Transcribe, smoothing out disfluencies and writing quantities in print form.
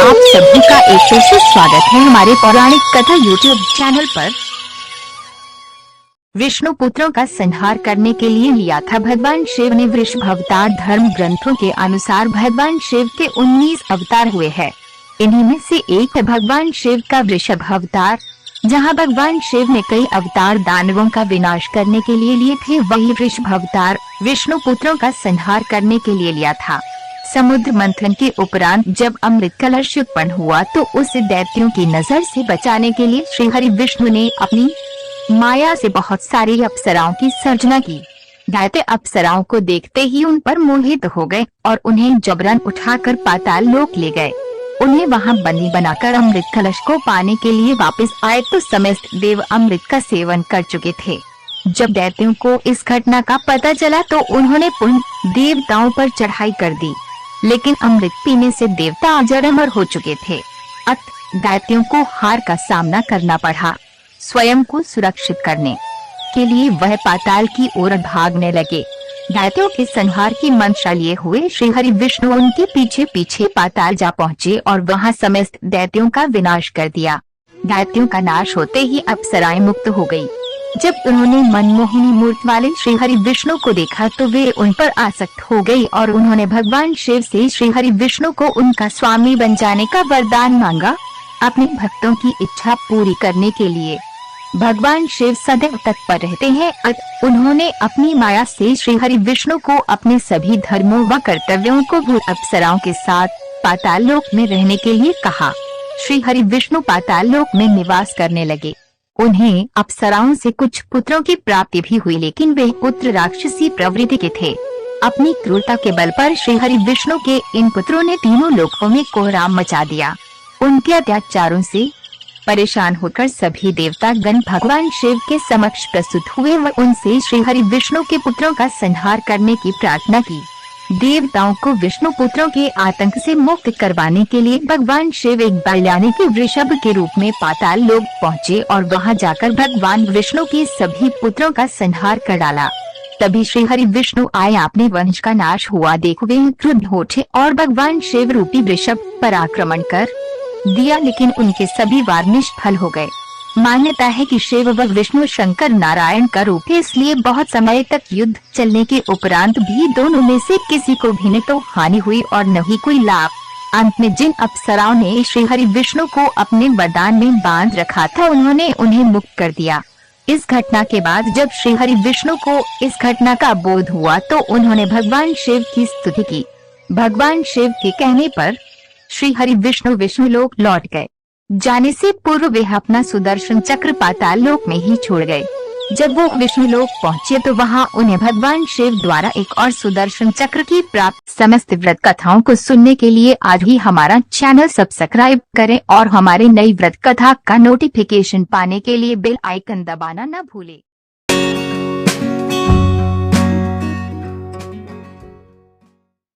आप सभी का एक फिर से स्वागत है हमारे पौराणिक कथा यूट्यूब चैनल पर। विष्णु पुत्रों का संहार करने के लिए लिया था भगवान शिव ने वृषभ अवतार। धर्म ग्रंथों के अनुसार भगवान शिव के 19 अवतार हुए हैं। इन्हीं में से एक है भगवान शिव का वृषभ अवतार। जहां भगवान शिव ने कई अवतार दानवों का विनाश करने के लिए लिए थे, वही वृषभ अवतार विष्णु पुत्रों का संहार करने के लिए लिया था। समुद्र मंथन के उपरांत जब अमृत कलश उत्पन्न हुआ तो उसे दैत्यों की नजर से बचाने के लिए श्री हरि विष्णु ने अपनी माया से बहुत सारी अप्सराओं की सर्जना की। दैत्य अप्सराओं को देखते ही उन पर मोहित हो गए और उन्हें जबरन उठाकर पाताल लोक ले गए। उन्हें वहां बंदी बनाकर अमृत कलश को पाने के लिए वापस आए तो समस्त देव अमृत का सेवन कर चुके थे। जब दैत्यों को इस घटना का पता चला तो उन्होंने पुनः देवताओं पर चढ़ाई कर दी, लेकिन अमृत पीने से देवता अजर अमर हो चुके थे। अतः दैत्यों को हार का सामना करना पड़ा। स्वयं को सुरक्षित करने के लिए वह पाताल की ओर भागने लगे। दैत्यों के संहार की मंशा लिए हुए श्री हरि विष्णु उनके पीछे पीछे पाताल जा पहुँचे और वहां समस्त दैत्यों का विनाश कर दिया। दैत्यों का नाश होते ही अप्सराएं मुक्त हो गयी। जब उन्होंने मनमोहिनी मूर्त वाले श्री हरि विष्णु को देखा तो वे उन पर आसक्त हो गई और उन्होंने भगवान शिव से श्री हरि विष्णु को उनका स्वामी बन जाने का वरदान मांगा। अपने भक्तों की इच्छा पूरी करने के लिए भगवान शिव सदैव तत्पर रहते हैं। उन्होंने अपनी माया से श्री हरि विष्णु को अपने सभी धर्मों व कर्तव्यों को भूल अप्सराओं के साथ पाताल लोक में रहने के लिए कहा। श्री हरि विष्णु पाताल लोक में निवास करने लगे। उन्हें अप्सराओं से कुछ पुत्रों की प्राप्ति भी हुई, लेकिन वे पुत्र राक्षसी प्रवृत्ति के थे। अपनी क्रूरता के बल पर श्री हरि विष्णु के इन पुत्रों ने तीनों लोकों में कोहराम मचा दिया। उनके अत्याचारों से परेशान होकर सभी देवता गण भगवान शिव के समक्ष प्रस्तुत हुए व उनसे श्री हरि विष्णु के पुत्रों का संहार करने की प्रार्थना की। देवताओं को विष्णु पुत्रों के आतंक से मुक्त करवाने के लिए भगवान शिव एक बैल यानी कि वृषभ के रूप में पाताल लोक पहुँचे और वहां जाकर भगवान विष्णु के सभी पुत्रों का संहार कर डाला। तभी श्री हरि विष्णु आए, अपने वंश का नाश हुआ देख वे क्रुद्ध हो उठे और भगवान शिव रूपी वृषभ पर आक्रमण कर दिया, लेकिन उनके सभी वार निष्फल हो गए। मान्यता है कि शिव व विष्णु शंकर नारायण का रूप है, इसलिए बहुत समय तक युद्ध चलने के उपरांत भी दोनों में से किसी को भी न तो हानि हुई और न ही कोई लाभ। अंत में जिन अप्सराओं ने श्री हरि विष्णु को अपने वरदान में बांध रखा था, उन्होंने उन्हें मुक्त कर दिया। इस घटना के बाद जब श्री हरि विष्णु को इस घटना का बोध हुआ तो उन्होंने भगवान शिव की स्तुति की। भगवान शिव के कहने पर श्री हरि विष्णु विष्णुलोक लौट गए। जाने से पूर्व वे अपना सुदर्शन चक्र पाताल लोक में ही छोड़ गए। जब वो विष्णुलोक पहुँचे तो वहाँ उन्हें भगवान शिव द्वारा एक और सुदर्शन चक्र की प्राप्त। समस्त व्रत कथाओं को सुनने के लिए आज ही हमारा चैनल सब्सक्राइब करें और हमारे नई व्रत कथा का नोटिफिकेशन पाने के लिए बेल आइकन दबाना न भूलें।